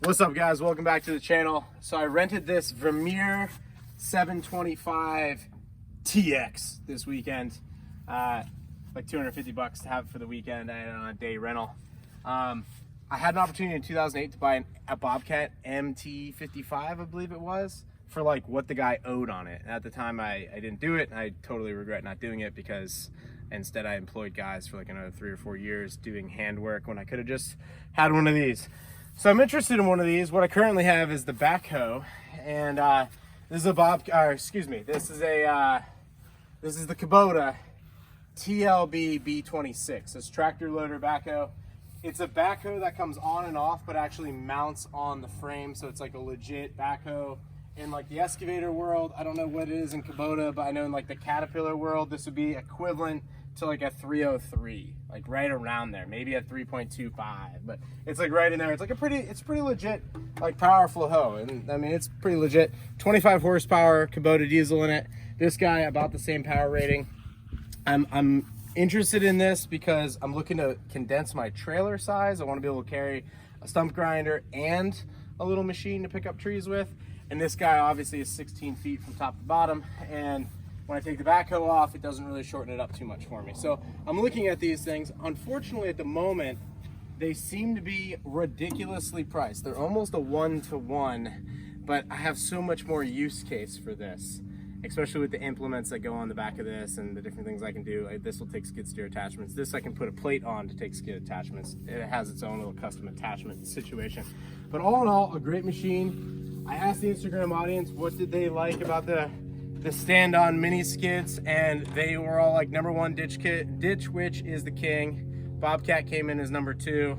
What's up, guys? Welcome back to the channel. So I rented this Vermeer 725 TX this weekend. Like 250 bucks to have for the weekend. I had it on a day rental. I had an opportunity in 2008 to buy a Bobcat MT 55, I believe it was, for like what the guy owed on it. And at the time I didn't do it, and I totally regret not doing it because instead I employed guys for like another 3 or 4 years doing handwork when I could have just had one of these. So I'm interested in one of these. What I currently have is the backhoe, and this is a this is the Kubota TLB B26. It's tractor loader backhoe. It's a backhoe that comes on and off, but actually mounts on the frame, so it's like a legit backhoe. In like the excavator world, I don't know what it is in Kubota, but I know in like the Caterpillar world, this would be equivalent to like a 303, like right around there, maybe a 3.25, but it's like right in there. It's like it's pretty legit, like powerful hoe, and I mean it's pretty legit. 25 horsepower Kubota diesel in it. This guy about the same power rating. I'm interested in this because I'm looking to condense my trailer size. I want to be able to carry a stump grinder and a little machine to pick up trees with. And this guy obviously is 16 feet from top to bottom, and when I take the backhoe off, it doesn't really shorten it up too much for me. So I'm looking at these things. Unfortunately, at the moment, they seem to be ridiculously priced. They're almost a 1-to-1, but I have so much more use case for this, especially with the implements that go on the back of this and the different things I can do. This will take skid steer attachments. This I can put a plate on to take skid attachments. It has its own little custom attachment situation. But all in all, a great machine. I asked the Instagram audience what did they like about the stand-on mini skids, and they were all like, #1 ditch witch is the king. Bobcat came in as #2.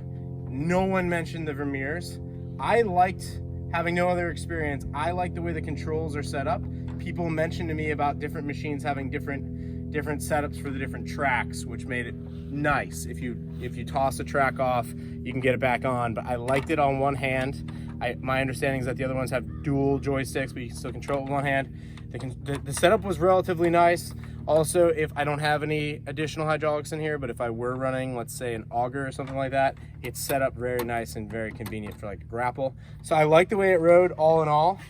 No one mentioned the Vermeers. I liked having no other experience. I like the way the controls are set up. People mentioned to me about different machines having different setups for the different tracks, which made it nice. If you toss a track off, you can get it back on. But I liked it on one hand. My understanding is that the other ones have dual joysticks, but you can still control it with one hand. The setup was relatively nice. Also, if I don't have any additional hydraulics in here, but if I were running, let's say, an auger or something like that, it's set up very nice and very convenient for like a grapple. So I like the way it rode all in all.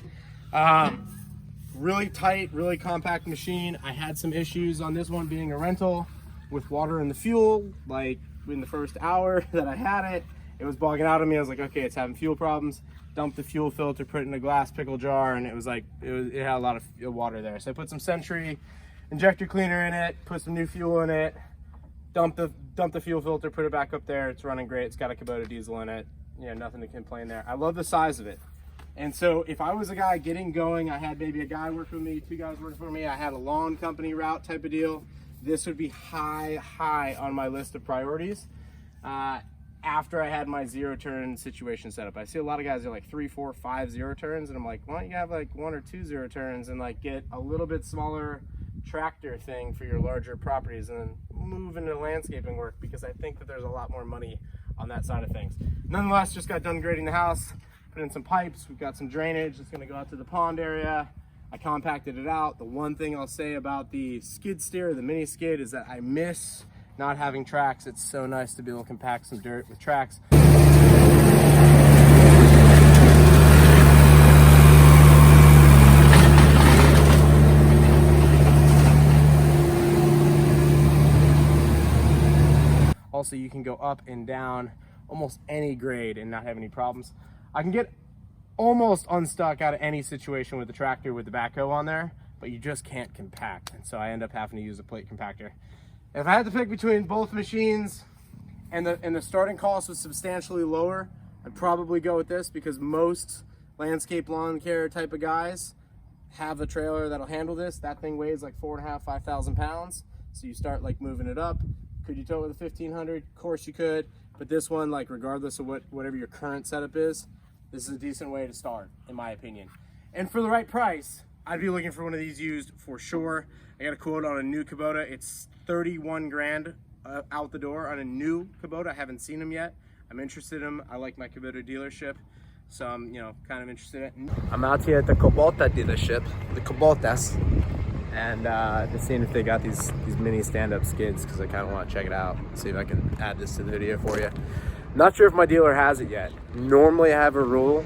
Really tight, really compact machine. I had some issues on this one being a rental with water in the fuel. Like in the first hour that I had it, it was bogging out of me. I was like, okay, it's having fuel problems. Dumped the fuel filter, put it in a glass pickle jar, and it was like, it had a lot of water there. So I put some Sentry injector cleaner in it, put some new fuel in it, dumped the fuel filter, put it back up there. It's running great. It's got a Kubota diesel in it. Yeah, nothing to complain there. I love the size of it. And so if I was a guy getting going, I had maybe a guy working with me, 2 guys working for me, I had a lawn company route type of deal, this would be high on my list of priorities. After I had my 0-turn situation set up. I see a lot of guys are like 3, 4, 5 0-turns, and I'm like, why don't you have like 1 or 2 0-turns and like get a little bit smaller tractor thing for your larger properties and then move into landscaping work, because I think that there's a lot more money on that side of things. Nonetheless, just got done grading the house, put in some pipes, we've got some drainage that's gonna go out to the pond area. I compacted it out. The one thing I'll say about the skid steer, the mini skid, is that I miss not having tracks. It's so nice to be able to compact some dirt with tracks. Also, you can go up and down almost any grade and not have any problems. I can get almost unstuck out of any situation with the tractor with the backhoe on there, but you just can't compact. And so I end up having to use a plate compactor. If I had to pick between both machines and the starting cost was substantially lower, I'd probably go with this, because most landscape lawn care type of guys have a trailer that'll handle this. That thing weighs like 4.5, 5,000 pounds. So you start like moving it up. Could you tow it with a 1500? Of course you could. But this one, like regardless of whatever your current setup is, this is a decent way to start, in my opinion. And for the right price, I'd be looking for one of these used for sure. I got a quote on a new Kubota. It's 31 grand out the door on a new Kubota. I haven't seen them yet. I'm interested in them. I like my Kubota dealership, so I'm kind of interested in it. I'm out here at the Kubota dealership, the Kubotas, and just seeing if they got these mini stand-up skids, because I kind of want to check it out, see if I can add this to the video for you. Not sure if my dealer has it yet. Normally I have a rule,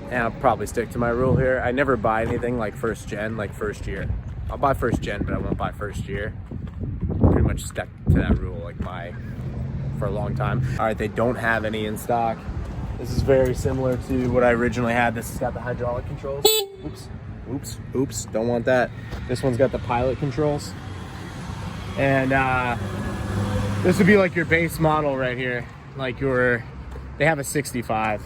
and I'll probably stick to my rule here. I never buy anything like first gen, like first year. I'll buy first gen, but I won't buy first year. Pretty much stuck to that rule like for a long time. All right, they don't have any in stock. This is very similar to what I originally had. This has got the hydraulic controls. Oops, don't want that. This one's got the pilot controls. And this would be like your base model right here. Like they have a 65.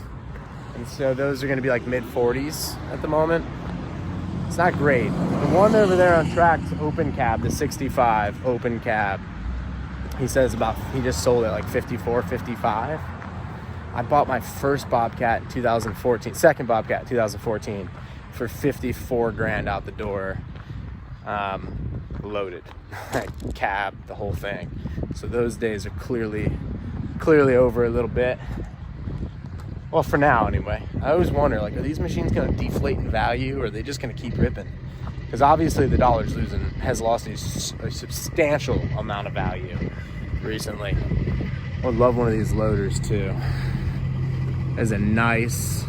And so those are gonna be like mid 40s at the moment. It's not great. The one over there on track's open cab, the 65 open cab. He says he just sold it like 54, 55. I bought my first Bobcat in 2014, second Bobcat in 2014 for 54 grand out the door, loaded, cab, the whole thing. So those days are clearly over a little bit. Well, for now anyway. I always wonder, like, are these machines gonna deflate in value, or are they just gonna keep ripping? Because obviously the dollar's has lost a substantial amount of value recently. I would love one of these loaders too. It's a nice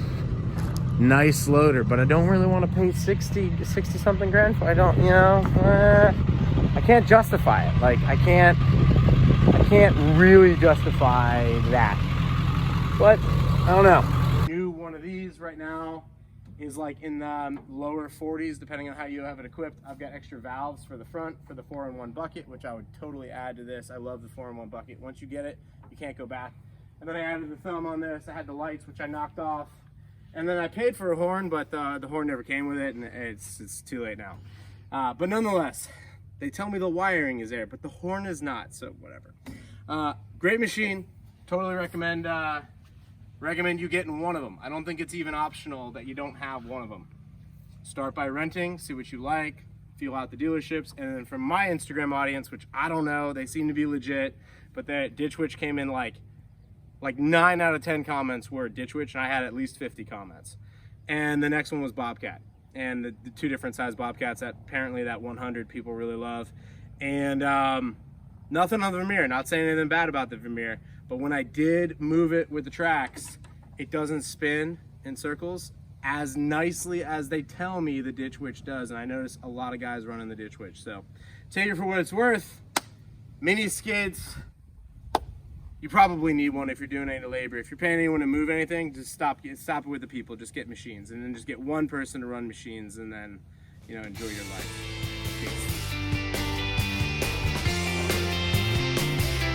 loader, but I don't really want to pay 60 something grand for. I don't, I can't justify it. Like I can't really justify that. But I don't know. New one of these right now is like in the lower 40s, depending on how you have it equipped. I've got extra valves for the front for the 4-in-1 bucket, which I would totally add to this. I love the 4-in-1 bucket. Once you get it, you can't go back. And then I added the thumb on this. I had the lights, which I knocked off. And then I paid for a horn, but the horn never came with it, and it's too late now. But nonetheless, they tell me the wiring is there, but the horn is not, so whatever. Great machine. Totally recommend you getting one of them. I don't think it's even optional that you don't have one of them. Start by renting, see what you like, feel out the dealerships, and then from my Instagram audience, which I don't know, they seem to be legit, but that Ditch Witch came in like 9 out of 10 comments were Ditch Witch, and I had at least 50 comments. And the next one was Bobcat, and the two different size Bobcats that apparently that 100 people really love. And nothing on the Vermeer, not saying anything bad about the Vermeer, but when I did move it with the tracks, it doesn't spin in circles as nicely as they tell me the Ditch Witch does. And I notice a lot of guys running the Ditch Witch. So take it for what it's worth. Mini skids, you probably need one if you're doing any labor. If you're paying anyone to move anything, just stop it with the people. Just get machines, and then just get one person to run machines, and then enjoy your life. Peace.